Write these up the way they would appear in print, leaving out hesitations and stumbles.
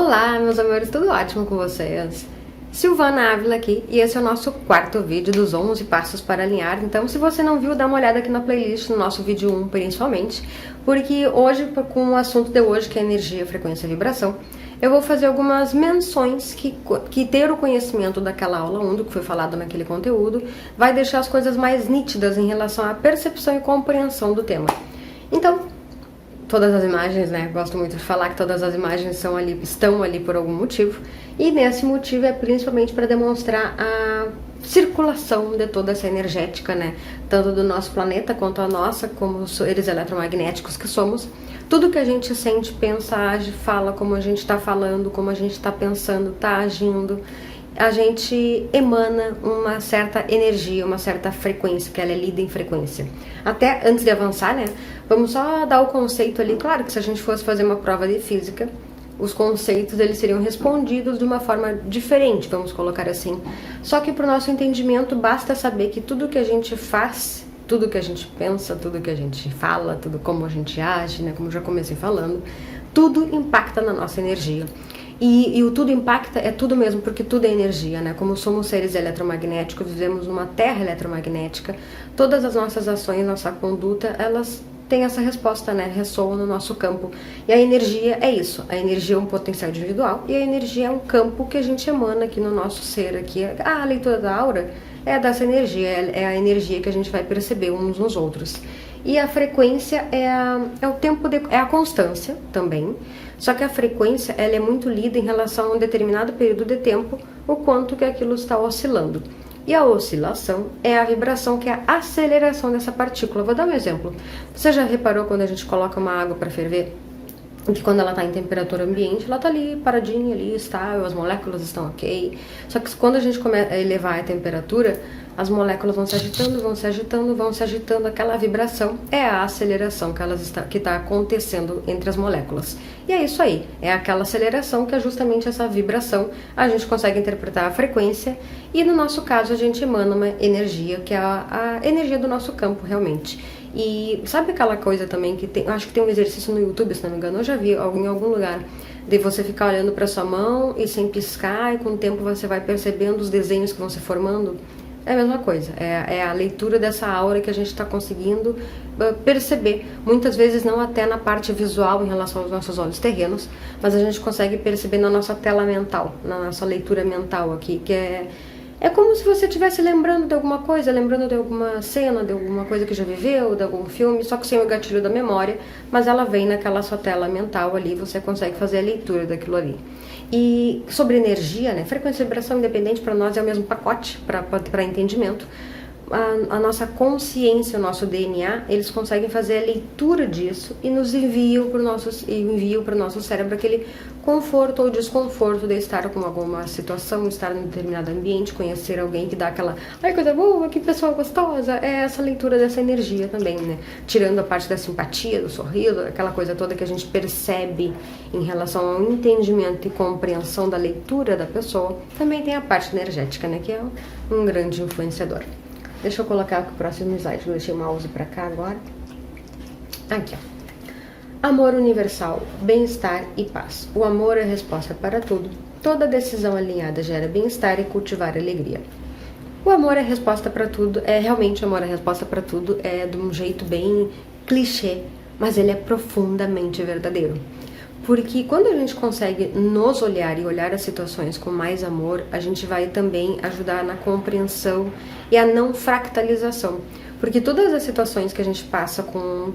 Olá, meus amores, tudo ótimo com vocês? Silvana Ávila aqui, e esse é o nosso quarto vídeo dos 11 passos para alinhar. Então, se você não viu, dá uma olhada aqui na playlist, no nosso vídeo 1 principalmente, porque hoje, com o assunto de hoje, que é energia, frequência e vibração, eu vou fazer algumas menções que ter o conhecimento daquela aula 1, do que foi falado naquele conteúdo, vai deixar as coisas mais nítidas em relação à percepção e compreensão do tema. Então, todas as imagens, né? Gosto muito de falar que todas as imagens estão ali por algum motivo. E nesse motivo é principalmente para demonstrar a circulação de toda essa energética, né? Tanto do nosso planeta quanto a nossa, como seres eletromagnéticos que somos. Tudo que a gente sente, pensa, age, fala, como a gente está falando, como a gente está pensando, está agindo, a gente emana uma certa energia, uma certa frequência, que ela é lida em frequência. Até antes de avançar, né, vamos só dar o conceito ali. Claro que se a gente fosse fazer uma prova de física, os conceitos eles seriam respondidos de uma forma diferente, vamos colocar assim. Só que para o nosso entendimento basta saber que tudo que a gente faz, tudo que a gente pensa, tudo que a gente fala, tudo como a gente age, né, como já comecei falando, tudo impacta na nossa energia. E o tudo impacta é tudo mesmo, porque tudo é energia, né? Como somos seres eletromagnéticos, vivemos numa terra eletromagnética, todas as nossas ações, nossa conduta, elas têm essa resposta, né? Ressoam no nosso campo. E a energia é isso, a energia é um potencial individual e a energia é um campo que a gente emana aqui no nosso ser, aqui. A leitura da aura é dessa energia, é a energia que a gente vai perceber uns nos outros. E a frequência é o tempo, é a constância também. Só que a frequência ela é muito lida em relação a um determinado período de tempo, o quanto que aquilo está oscilando. E a oscilação é a vibração, que é a aceleração dessa partícula. Vou dar um exemplo. Você já reparou quando a gente coloca uma água para ferver? Que quando ela está em temperatura ambiente, ela está ali paradinha, ali estável, as moléculas estão ok. Só que quando a gente começa a elevar a temperatura, as moléculas vão se agitando, vão se agitando, vão se agitando. Aquela vibração é a aceleração que está acontecendo entre as moléculas. E é isso aí, é aquela aceleração que é justamente essa vibração. A gente consegue interpretar a frequência e no nosso caso a gente emana uma energia, que é a energia do nosso campo realmente. E sabe aquela coisa também que tem, acho que tem um exercício no YouTube, se não me engano, eu já vi em algum lugar, de você ficar olhando para sua mão e sem piscar, e com o tempo você vai percebendo os desenhos que vão se formando. É a mesma coisa, é a leitura dessa aura que a gente está conseguindo perceber, muitas vezes não até na parte visual em relação aos nossos olhos terrenos, mas a gente consegue perceber na nossa tela mental, na nossa leitura mental aqui, que é como se você estivesse lembrando de alguma coisa, lembrando de alguma cena, de alguma coisa que já viveu, de algum filme, só que sem o gatilho da memória, mas ela vem naquela sua tela mental ali, você consegue fazer a leitura daquilo ali. E sobre energia, né, frequência e vibração independente para nós é o mesmo pacote para entendimento. A nossa consciência, o nosso DNA, eles conseguem fazer a leitura disso e nos enviam para o nosso cérebro aquele conforto ou desconforto de estar com alguma situação, estar em um determinado ambiente, conhecer alguém que dá aquela, ai, coisa boa, que pessoa gostosa. É essa leitura dessa energia também, né? Tirando a parte da simpatia, do sorriso, aquela coisa toda que a gente percebe em relação ao entendimento e compreensão da leitura da pessoa, também tem a parte energética, né? Que é um grande influenciador. Deixa eu colocar aqui o próximo slide, eu deixei o mouse pra cá agora. Aqui, ó. Amor universal, bem-estar e paz. O amor é a resposta para tudo. Toda decisão alinhada gera bem-estar e cultivar alegria. O amor é a resposta para tudo, realmente o amor é a resposta para tudo, é de um jeito bem clichê, mas ele é profundamente verdadeiro. Porque quando a gente consegue nos olhar e olhar as situações com mais amor, a gente vai também ajudar na compreensão e a não fractalização. Porque todas as situações que a gente passa com...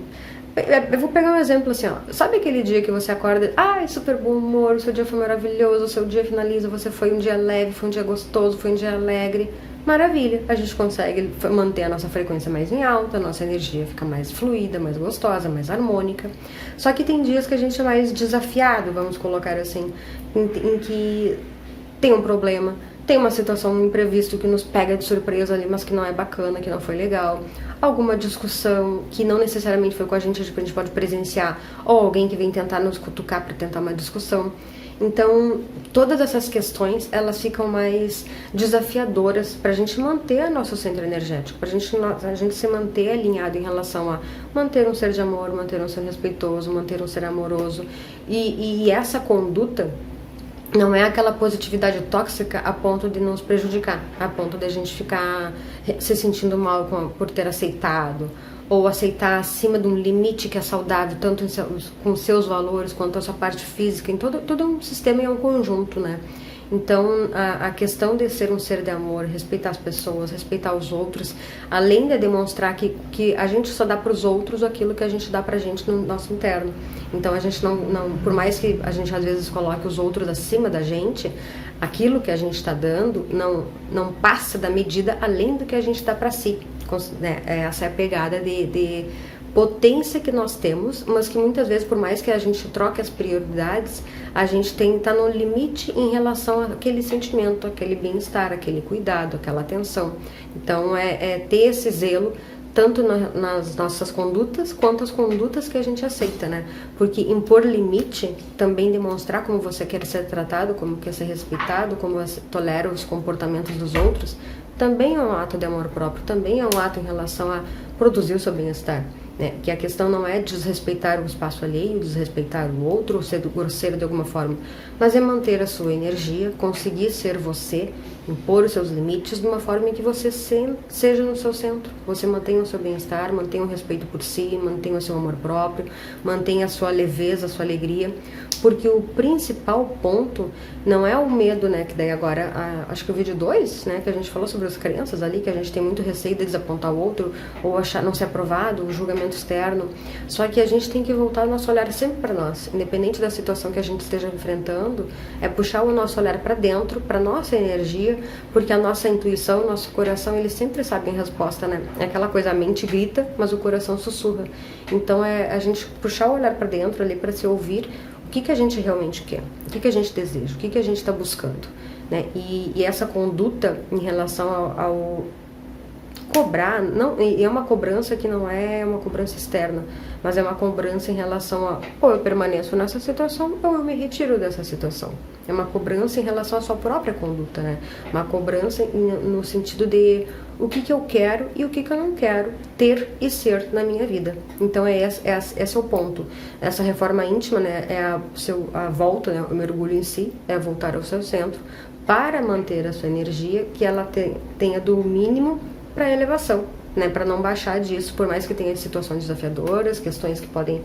Eu vou pegar um exemplo assim, ó. Sabe aquele dia que você acorda, ai, super bom humor, o seu dia foi maravilhoso, o seu dia finaliza, você foi um dia leve, foi um dia gostoso, foi um dia alegre. Maravilha, a gente consegue manter a nossa frequência mais em alta, a nossa energia fica mais fluida, mais gostosa, mais harmônica. Só que tem dias que a gente é mais desafiado, vamos colocar assim, em que tem um problema, tem uma situação, um imprevisto que nos pega de surpresa ali, mas que não é bacana, que não foi legal. Alguma discussão que não necessariamente foi com a gente pode presenciar, ou alguém que vem tentar nos cutucar para tentar uma discussão. Então, todas essas questões, elas ficam mais desafiadoras para a gente manter nosso centro energético, para a gente se manter alinhado em relação a manter um ser de amor, manter um ser respeitoso, manter um ser amoroso. E essa conduta Não é aquela positividade tóxica a ponto de nos prejudicar, a ponto de a gente ficar se sentindo mal por ter aceitado, ou aceitar acima de um limite que é saudável, tanto com seus valores quanto a sua parte física, em todo um sistema e um conjunto, né? Então, a questão de ser um ser de amor, respeitar as pessoas, respeitar os outros, além de demonstrar que a gente só dá para os outros aquilo que a gente dá para a gente no nosso interno. Então, a gente não, por mais que a gente às vezes coloque os outros acima da gente, aquilo que a gente está dando não passa da medida além do que a gente dá para si. Né? Essa é a pegada de potência que nós temos, mas que muitas vezes, por mais que a gente troque as prioridades, a gente tem que estar no limite em relação àquele sentimento, aquele bem-estar, aquele cuidado, aquela atenção. Então, é ter esse zelo, tanto nas nossas condutas, quanto as condutas que a gente aceita, né? Porque impor limite, também demonstrar como você quer ser tratado, como quer ser respeitado, como você tolera os comportamentos dos outros, também é um ato de amor próprio, também é um ato em relação a produzir o seu bem-estar. Né? Que a questão não é desrespeitar o espaço alheio, desrespeitar o outro, ou ser grosseiro de alguma forma, mas é manter a sua energia, conseguir ser você, impor os seus limites de uma forma em que você seja no seu centro. Você mantenha o seu bem-estar, mantenha o respeito por si, mantenha o seu amor próprio, mantenha a sua leveza, a sua alegria, porque o principal ponto não é o medo, né? Que daí agora, acho que o vídeo 2, né? Que a gente falou sobre as crenças ali, que a gente tem muito receio de desapontar o outro, ou achar não ser aprovado, o julgamento externo. Só que a gente tem que voltar o nosso olhar sempre para nós, independente da situação que a gente esteja enfrentando, é puxar o nosso olhar para dentro, para nossa energia, porque a nossa intuição, o nosso coração, eles sempre sabem a resposta, né? É aquela coisa, a mente grita, mas o coração sussurra. Então é a gente puxar o olhar para dentro ali para se ouvir o que a gente realmente quer, o que a gente deseja, o que a gente está buscando, né? E essa conduta em relação ao cobrar, não, é uma cobrança que não é uma cobrança externa, mas é uma cobrança em relação a ou eu permaneço nessa situação ou eu me retiro dessa situação. É uma cobrança em relação à sua própria conduta, né? Uma cobrança no sentido de o que eu quero e o que eu não quero ter e ser na minha vida. Então esse é o ponto. Essa reforma íntima, né, é a volta, né, o mergulho em si, é voltar ao seu centro para manter a sua energia, que ela tenha do mínimo para elevação, né, para não baixar disso, por mais que tenha situações desafiadoras, questões que podem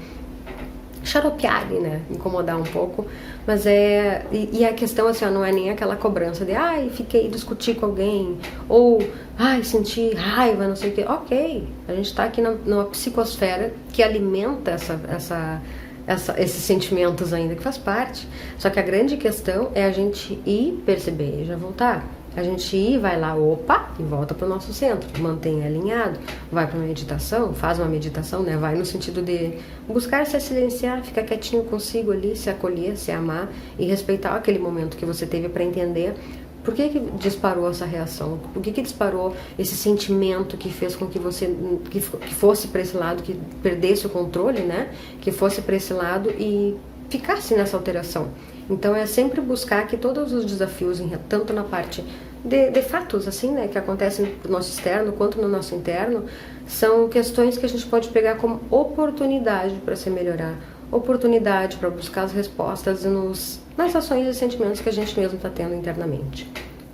xaropear ali, né, incomodar um pouco, mas e a questão assim, ó, não é nem aquela cobrança de discuti com alguém, ou senti raiva, não sei o que. Ok, a gente tá aqui numa psicosfera que alimenta esses sentimentos ainda, que faz parte, só que a grande questão é a gente ir perceber e já voltar. A gente vai lá, e volta para o nosso centro, mantém alinhado, vai para uma meditação, faz uma meditação, né? Vai no sentido de buscar se silenciar, ficar quietinho consigo ali, se acolher, se amar e respeitar aquele momento que você teve para entender por que disparou essa reação, por que disparou esse sentimento que fez com que você que fosse para esse lado, que perdesse o controle, né? Que fosse para esse lado e ficasse nessa alteração. Então é sempre buscar que todos os desafios, tanto na parte de fatos assim, né, que acontecem no nosso externo quanto no nosso interno, são questões que a gente pode pegar como oportunidade para se melhorar, oportunidade para buscar as respostas nas ações e sentimentos que a gente mesmo está tendo internamente.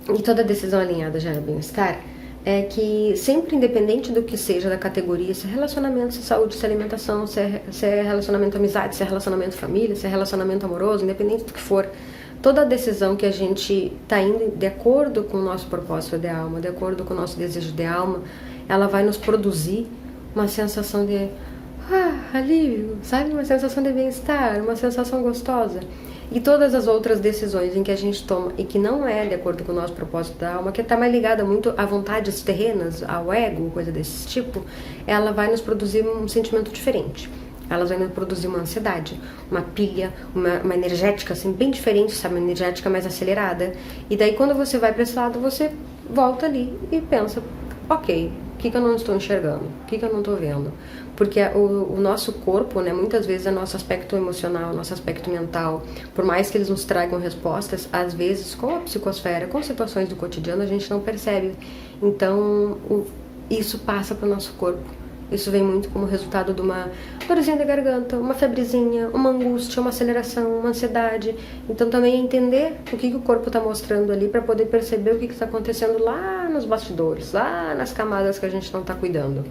E toda decisão alinhada já é bem-estar, é que sempre, independente do que seja da categoria, se é relacionamento, se é saúde, se é alimentação, se é relacionamento amizade, se é relacionamento família, se é relacionamento amoroso, independente do que for, toda decisão que a gente está indo de acordo com o nosso propósito de alma, de acordo com o nosso desejo de alma, ela vai nos produzir uma sensação de alívio, sabe? Uma sensação de bem-estar, uma sensação gostosa. E todas as outras decisões em que a gente toma e que não é de acordo com o nosso propósito da alma, que está mais ligada muito a vontades terrenas, ao ego, coisa desse tipo, ela vai nos produzir um sentimento diferente. Elas vão produzir uma ansiedade, uma pilha, uma energética assim, bem diferente, sabe? Uma energética mais acelerada. E daí quando você vai para esse lado, você volta ali e pensa, ok, o que eu não estou enxergando? O que eu não estou vendo? Porque o nosso corpo, né, muitas vezes é nosso aspecto emocional, nosso aspecto mental. Por mais que eles nos tragam respostas, às vezes com a psicosfera, com situações do cotidiano, a gente não percebe. Então, isso passa para o nosso corpo. Isso vem muito como resultado de uma dorzinha da garganta, uma febrezinha, uma angústia, uma aceleração, uma ansiedade. Então também entender o que o corpo está mostrando ali para poder perceber o que está acontecendo lá nos bastidores, lá nas camadas que a gente não está cuidando.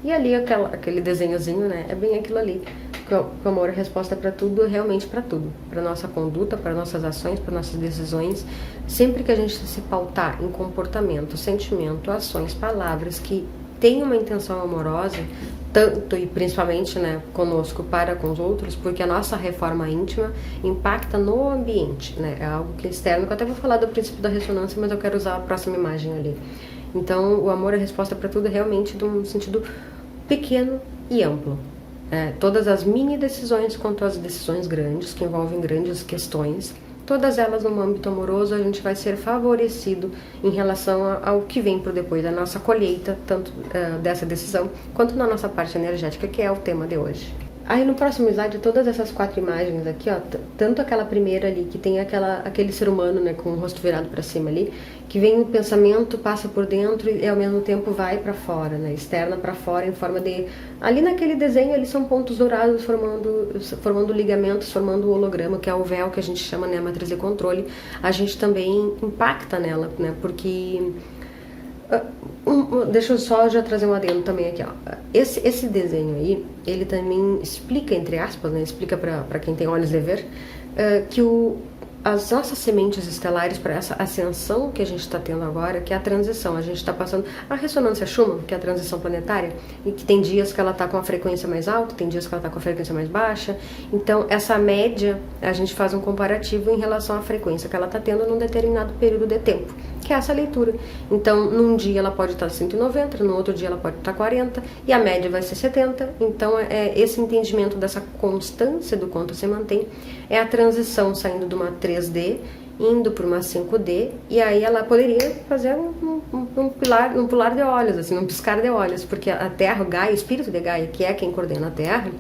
E ali aquele desenhozinho, né? É bem aquilo ali. Que o amor é resposta para tudo, realmente para tudo. Para nossa conduta, para nossas ações, para nossas decisões. Sempre que a gente se pautar em comportamento, sentimento, ações, palavras que tem uma intenção amorosa, tanto e principalmente, né, conosco para com os outros, porque a nossa reforma íntima impacta no ambiente, né, é algo que é externo, que eu até vou falar do princípio da ressonância, mas eu quero usar a próxima imagem ali. Então, o amor é resposta para tudo realmente de um sentido pequeno e amplo. Todas as mini decisões quanto às decisões grandes, que envolvem grandes questões, todas elas no âmbito amoroso, a gente vai ser favorecido em relação ao que vem por depois, da nossa colheita, tanto dessa decisão, quanto na nossa parte energética, que é o tema de hoje. Aí no próximo slide, todas essas 4 imagens aqui, ó, tanto aquela primeira ali, que tem aquele ser humano, né, com o rosto virado para cima ali, que vem o pensamento, passa por dentro e ao mesmo tempo vai para fora, né, externa para fora em forma de... Ali naquele desenho, ali são pontos dourados formando ligamentos, formando o holograma, que é o véu que a gente chama, né, a matriz de controle. A gente também impacta nela, né, porque... deixa eu só já trazer um adendo também aqui, ó. Esse desenho aí, ele também explica, entre aspas, né, explica para quem tem olhos de ver, que as nossas sementes estelares para essa ascensão que a gente está tendo agora, que é a transição, a gente está passando a ressonância Schumann, que é a transição planetária, e que tem dias que ela está com a frequência mais alta, tem dias que ela está com a frequência mais baixa. Então essa média, a gente faz um comparativo em relação à frequência que ela está tendo num determinado período de tempo, que é essa leitura. Então num dia ela pode estar 190, no outro dia ela pode estar 40, e a média vai ser 70. Então esse entendimento dessa constância do quanto se mantém é a transição saindo de uma 3D, indo para uma 5D, e aí ela poderia fazer um pular de olhos, assim, um piscar de olhos, porque a Terra, o Gaia, o espírito de Gaia, que é quem coordena a Terra,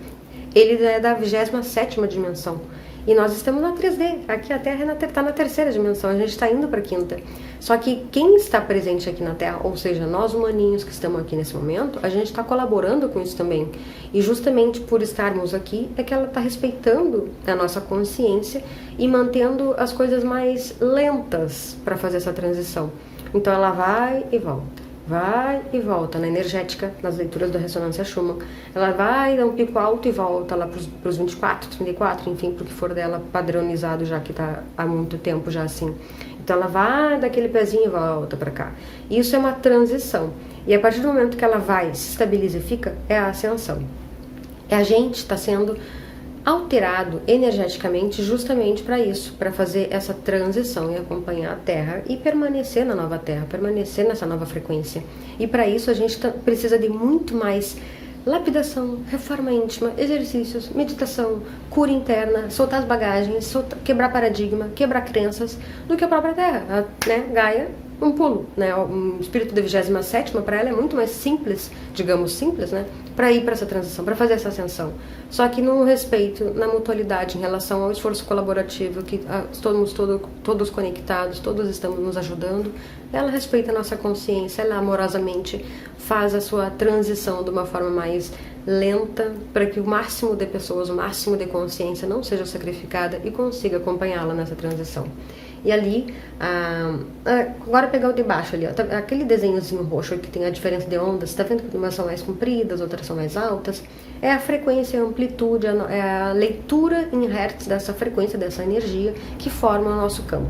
ele é da 27ª dimensão. E nós estamos na 3D, aqui a Terra está na 3ª dimensão, a gente está indo para a 5ª. Só que quem está presente aqui na Terra, ou seja, nós humaninhos que estamos aqui nesse momento, a gente está colaborando com isso também. E justamente por estarmos aqui, é que ela está respeitando a nossa consciência e mantendo as coisas mais lentas para fazer essa transição. Então ela vai e volta na energética, nas leituras da ressonância Schumann. Ela vai dar um pico alto e volta lá para os 24, 34, enfim, para o que for dela padronizado, já que está há muito tempo já assim. Então ela vai daquele pezinho e volta para cá. Isso é uma transição. E a partir do momento que ela vai, se estabiliza e fica, é a ascensão. A gente está sendo alterado energeticamente justamente para isso, para fazer essa transição e acompanhar a Terra e permanecer na nova Terra, permanecer nessa nova frequência. E para isso a gente precisa de muito mais lapidação, reforma íntima, exercícios, meditação, cura interna, soltar as bagagens, quebrar paradigma, quebrar crenças, do que a própria Terra, né? Gaia, um pulo, né? Um espírito da 27ª, para ela é muito mais simples, digamos simples, né? Para ir para essa transição, para fazer essa ascensão. Só que no respeito, na mutualidade, em relação ao esforço colaborativo, que estamos todos conectados, todos estamos nos ajudando, ela respeita a nossa consciência, ela amorosamente faz a sua transição de uma forma mais lenta, para que o máximo de pessoas, o máximo de consciência não seja sacrificada e consiga acompanhá-la nessa transição. E ali, agora pegar o de baixo ali, ó, aquele desenhozinho roxo que tem a diferença de ondas, tá vendo que umas são mais compridas, outras são mais altas? É a frequência, a amplitude, é a leitura em hertz dessa frequência, dessa energia que forma o nosso campo.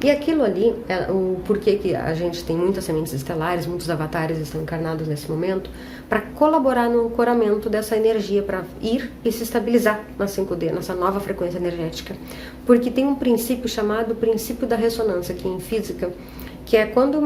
E aquilo ali, o porquê que a gente tem muitas sementes estelares, muitos avatares estão encarnados nesse momento, para colaborar no ancoramento dessa energia, para ir e se estabilizar na 5D, nessa nova frequência energética. Porque tem um princípio chamado princípio da ressonância, que em física, que é quando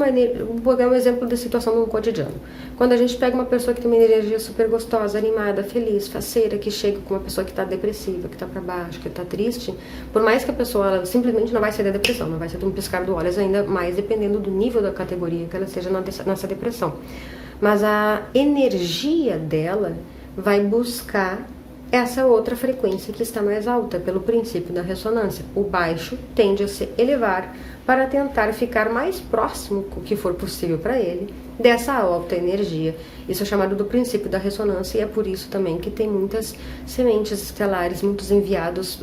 vou dar um exemplo da situação no cotidiano. Quando a gente pega uma pessoa que tem uma energia super gostosa, animada, feliz, faceira, que chega com uma pessoa que está depressiva, que está para baixo, que está triste, por mais que a pessoa ela simplesmente não vai sair da depressão, não vai ser de um piscar de olhos, ainda mais dependendo do nível da categoria que ela esteja nessa depressão. Mas a energia dela vai buscar essa outra frequência que está mais alta, pelo princípio da ressonância. O baixo tende a se elevar para tentar ficar mais próximo, o que for possível para ele, dessa alta energia. Isso é chamado do princípio da ressonância, e é por isso também que tem muitas sementes estelares, muitos enviados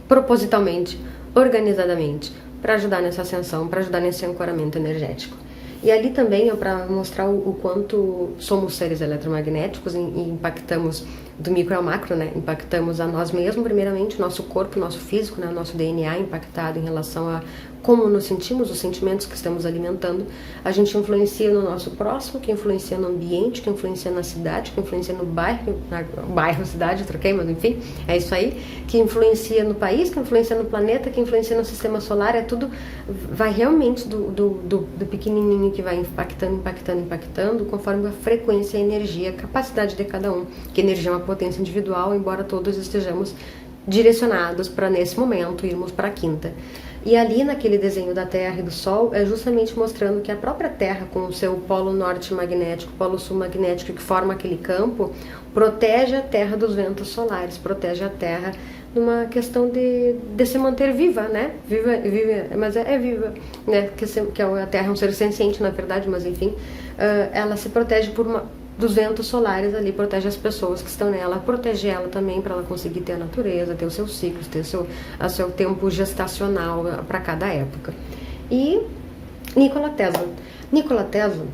propositalmente, organizadamente, para ajudar nessa ascensão, para ajudar nesse ancoramento energético. E ali também é para mostrar o quanto somos seres eletromagnéticos e impactamos do micro ao macro, né? Impactamos a nós mesmos, primeiramente, o nosso corpo, o nosso físico, né? O nosso DNA impactado em relação a como nos sentimos, os sentimentos que estamos alimentando. A gente influencia no nosso próximo, que influencia no ambiente, que influencia na cidade, que influencia no bairro, cidade, troquei, mas enfim, é isso aí, que influencia no país, que influencia no planeta, que influencia no sistema solar, é tudo, vai realmente do pequenininho que vai impactando, conforme a frequência, a energia, a capacidade de cada um, que energia é uma potência individual, embora todos estejamos direcionados para, nesse momento, irmos para a quinta. E ali naquele desenho da Terra e do Sol é justamente mostrando que a própria Terra, com o seu polo norte magnético, polo sul magnético, que forma aquele campo, protege a Terra dos ventos solares, protege a Terra numa questão de se manter viva, né? Viva, mas é viva, né? Que a Terra é um ser senciente, na verdade, mas enfim, ela se protege dos ventos solares ali, protege as pessoas que estão nela, protege ela também para ela conseguir ter a natureza, ter os seus ciclos, ter o seu tempo gestacional para cada época. E Nikola Tesla,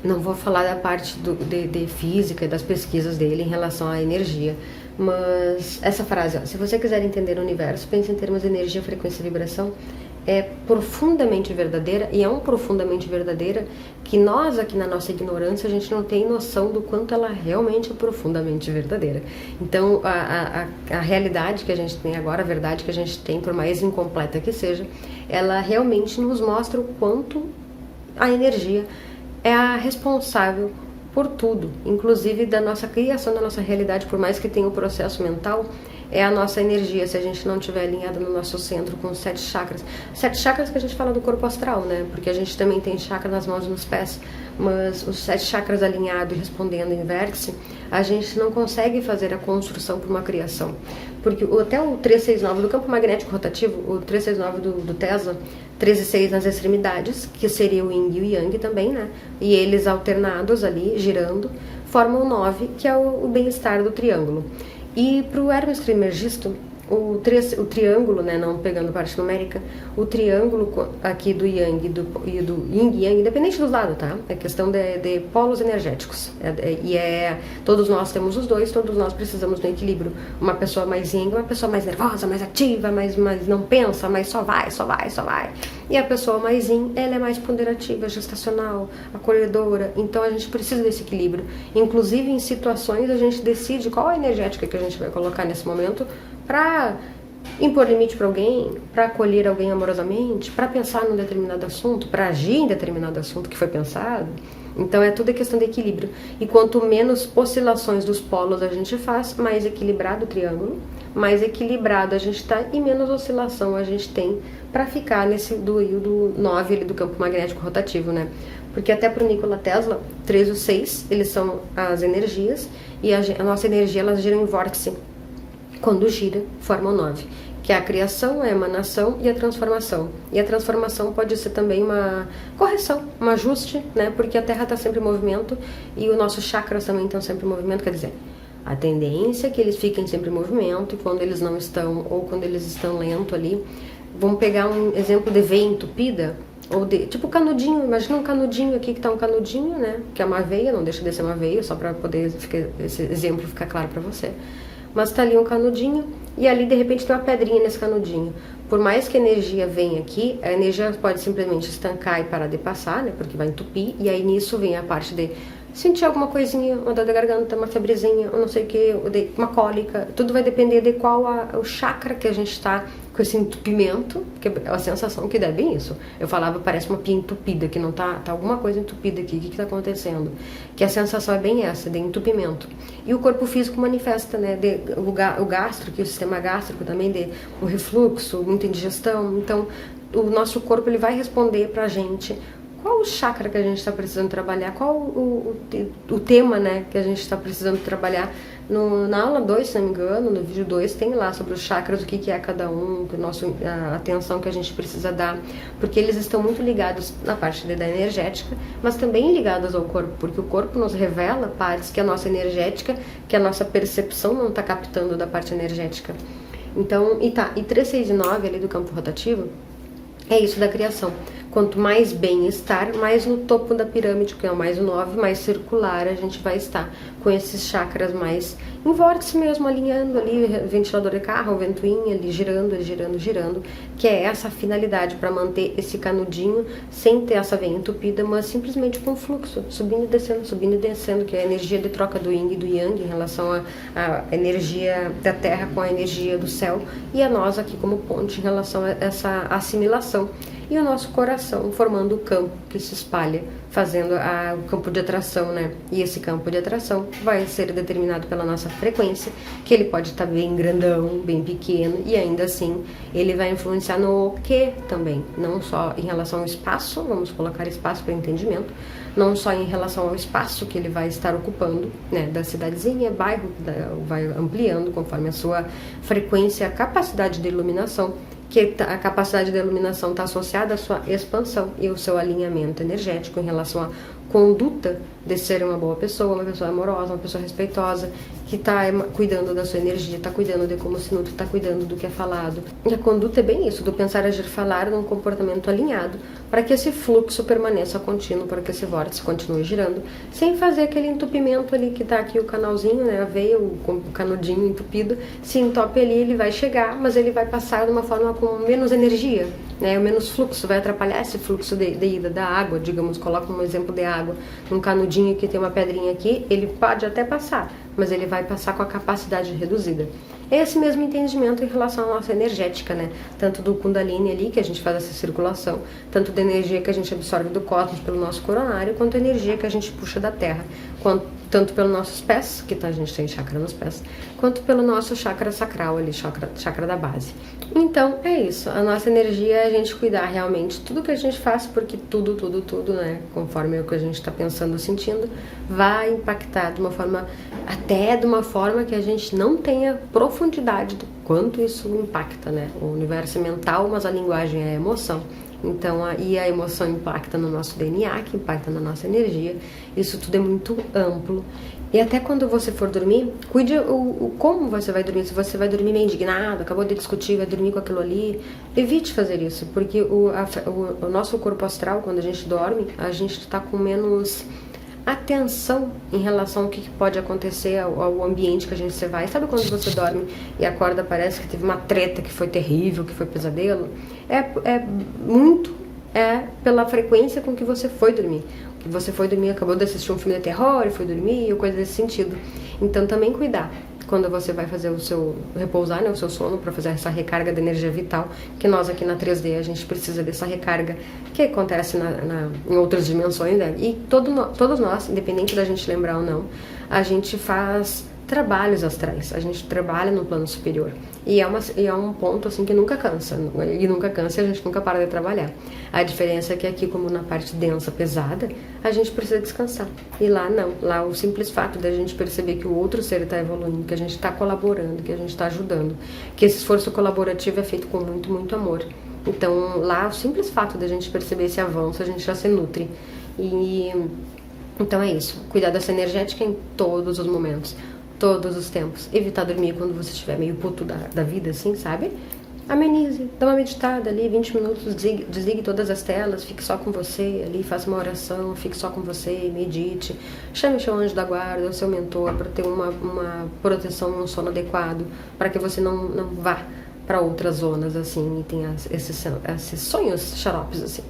não vou falar da parte de física e das pesquisas dele em relação à energia, mas essa frase, ó, se você quiser entender o universo, pense em termos de energia, frequência e vibração, é profundamente verdadeira, e é profundamente verdadeira que nós aqui na nossa ignorância a gente não tem noção do quanto ela realmente é profundamente verdadeira. Então a realidade que a gente tem agora, a verdade que a gente tem, por mais incompleta que seja, ela realmente nos mostra o quanto a energia é a responsável por tudo, inclusive da nossa criação, da nossa realidade, por mais que tenha o processo mental, é a nossa energia, se a gente não estiver alinhada no nosso centro com os 7 chakras. 7 chakras que a gente fala do corpo astral, né? Porque a gente também tem chakra nas mãos e nos pés, mas os 7 chakras alinhados e respondendo em vértice, a gente não consegue fazer a construção para uma criação. Porque até o 369 do campo magnético rotativo, o 369 do Tesla, 13 e 6 nas extremidades, que seria o Yin e o Yang também, né? E eles alternados ali, girando, formam o 9, que é o bem-estar do triângulo. E para o Hermes Trismegisto, o triângulo, né, não pegando parte numérica, o triângulo aqui do Yang e do Yin e Yang, independente dos lados, tá? É questão de polos energéticos. Todos nós temos os dois, todos nós precisamos do equilíbrio. Uma pessoa mais Yang, uma pessoa mais nervosa, mais ativa, mais não pensa, mas só vai. E a pessoa mais Yin, ela é mais ponderativa, gestacional, acolhedora. Então a gente precisa desse equilíbrio. Inclusive em situações a gente decide qual a energética que a gente vai colocar nesse momento para impor limite para alguém, para acolher alguém amorosamente, para pensar num determinado assunto, para agir em determinado assunto que foi pensado. Então é tudo questão de equilíbrio. E quanto menos oscilações dos polos a gente faz, mais equilibrado o triângulo, mais equilibrado a gente está e menos oscilação a gente tem para ficar nesse do 9 ali, do campo magnético rotativo, né? Porque até para o Nikola Tesla, 3 e o 6, eles são as energias, e a nossa energia, elas giram em vórtice. Quando gira, forma o 9, que é a criação, a emanação e a transformação. E a transformação pode ser também uma correção, um ajuste, né? Porque a Terra está sempre em movimento e os nossos chakras também estão sempre em movimento, quer dizer, a tendência é que eles fiquem sempre em movimento, e quando eles não estão, ou quando eles estão lento ali, vamos pegar um exemplo de veia entupida, ou de, tipo canudinho, imagina um canudinho aqui que está um canudinho, né? Que é uma veia, não deixa de ser uma veia, só para poder esse exemplo ficar claro para você. Mas está ali um canudinho e ali de repente tem uma pedrinha nesse canudinho. Por mais que a energia venha aqui, a energia pode simplesmente estancar e parar de passar, né? Porque vai entupir, e aí nisso vem a parte de sentir alguma coisinha, uma dor da garganta, uma febrezinha, ou não sei o que, uma cólica. Tudo vai depender de qual o chakra que a gente está com esse entupimento, que é a sensação que dá bem isso. Eu falava, parece uma pia entupida, que não tá alguma coisa entupida aqui, o que está acontecendo? Que a sensação é bem essa, de entupimento. E o corpo físico manifesta, né, o gastro, que é o sistema gástrico também, o refluxo, muita indigestão. Então, o nosso corpo ele vai responder pra gente qual o chakra que a gente está precisando trabalhar, qual o tema, né, que a gente está precisando trabalhar. Na aula 2, se não me engano, no vídeo 2, tem lá sobre os chakras, o que é cada um, a atenção que a gente precisa dar, porque eles estão muito ligados na parte da energética, mas também ligados ao corpo, porque o corpo nos revela partes que a nossa energética, que a nossa percepção não está captando da parte energética. Então, e 3, 6 e 9 ali do campo rotativo, é isso da criação. Quanto mais bem-estar, mais no topo da pirâmide, que é o mais 9, mais circular a gente vai estar, com esses chakras mais em vórtice mesmo, alinhando ali, ventilador de carro, ventoinha ali, girando, que é essa a finalidade, para manter esse canudinho sem ter essa veia entupida, mas simplesmente com fluxo, subindo e descendo, que é a energia de troca do yin e do yang em relação à energia da terra com a energia do céu, e a nós aqui como ponte em relação a essa assimilação. E o nosso coração formando o campo que se espalha, fazendo o campo de atração, né? E esse campo de atração vai ser determinado pela nossa frequência, que ele pode estar bem grandão, bem pequeno, e ainda assim ele vai influenciar no que também, não só em relação ao espaço, vamos colocar espaço para entendimento, não só em relação ao espaço que ele vai estar ocupando, né, da cidadezinha, bairro, vai ampliando conforme a sua frequência, a capacidade de iluminação, que a capacidade de iluminação está associada à sua expansão e ao seu alinhamento energético em relação à conduta de ser uma boa pessoa, uma pessoa amorosa, uma pessoa respeitosa, que está cuidando da sua energia, está cuidando de como se nutre, está cuidando do que é falado. E a conduta é bem isso, do pensar, agir, falar num comportamento alinhado, para que esse fluxo permaneça contínuo, para que esse vórtice continue girando, sem fazer aquele entupimento ali que está aqui o canalzinho, né, a veia, o canudinho entupido, se entope ali, ele vai chegar, mas ele vai passar de uma forma com menos energia, né, menos fluxo, vai atrapalhar esse fluxo de ida da água, digamos, coloca um exemplo de água, um canudinho que tem uma pedrinha aqui, ele pode até passar, mas ele vai passar com a capacidade reduzida. É esse mesmo entendimento em relação à nossa energética, né? Tanto do Kundalini ali, que a gente faz essa circulação, tanto da energia que a gente absorve do cosmos pelo nosso coronário, quanto a energia que a gente puxa da terra, tanto pelos nossos pés, que a gente tem chakra nos pés, quanto pelo nosso chakra sacral ali, chakra da base. Então, é isso. A nossa energia é a gente cuidar realmente tudo que a gente faz, porque tudo, né? Conforme o que a gente está pensando, sentindo, vai impactar de uma forma, até de uma forma que a gente não tenha profundidade do quanto isso impacta, né? O universo é mental, mas a linguagem é a emoção. Então, aí a emoção impacta no nosso DNA, que impacta na nossa energia. Isso tudo é muito amplo. E até quando você for dormir, cuide como você vai dormir. Se você vai dormir meio indignado, acabou de discutir, vai dormir com aquilo ali, evite fazer isso. Porque o nosso corpo astral, quando a gente dorme, a gente está com menos atenção em relação ao que pode acontecer ao ambiente que a gente vai. Sabe quando você dorme e acorda, parece que teve uma treta que foi terrível, que foi pesadelo? É pela frequência com que você foi dormir. Que você foi dormir, acabou de assistir um filme de terror e foi dormir, ou coisa desse sentido. Então também cuidar quando você vai fazer o seu repousar, né, o seu sono, para fazer essa recarga de energia vital, que nós aqui na 3D a gente precisa dessa recarga que acontece em outras dimensões, né? E todos nós, independente da gente lembrar ou não, a gente faz trabalhos astrais, a gente trabalha no plano superior, e é um ponto assim que nunca cansa, e nunca cansa e a gente nunca para de trabalhar. A diferença é que aqui, como na parte densa, pesada, a gente precisa descansar, e lá não, lá o simples fato de a gente perceber que o outro ser está evoluindo, que a gente está colaborando, que a gente está ajudando, que esse esforço colaborativo é feito com muito, muito amor. Então lá, o simples fato de a gente perceber esse avanço, a gente já se nutre. Então é isso, cuidar dessa energética em todos os momentos, todos os tempos. Evitar dormir quando você estiver meio puto da vida, assim, sabe? Amenize, dá uma meditada ali, 20 minutos, desligue todas as telas, fique só com você ali, faça uma oração, fique só com você, medite, chame seu anjo da guarda, o seu mentor, para ter uma proteção, um sono adequado, para que você não vá para outras zonas, assim, e tenha esses sonhos xaropes, assim.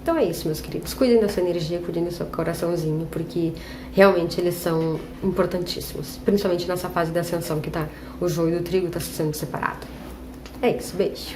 Então é isso, meus queridos. Cuidem da sua energia, cuidem do seu coraçãozinho, porque realmente eles são importantíssimos. Principalmente nessa fase da ascensão que tá o joio do trigo tá sendo separado. É isso, beijo.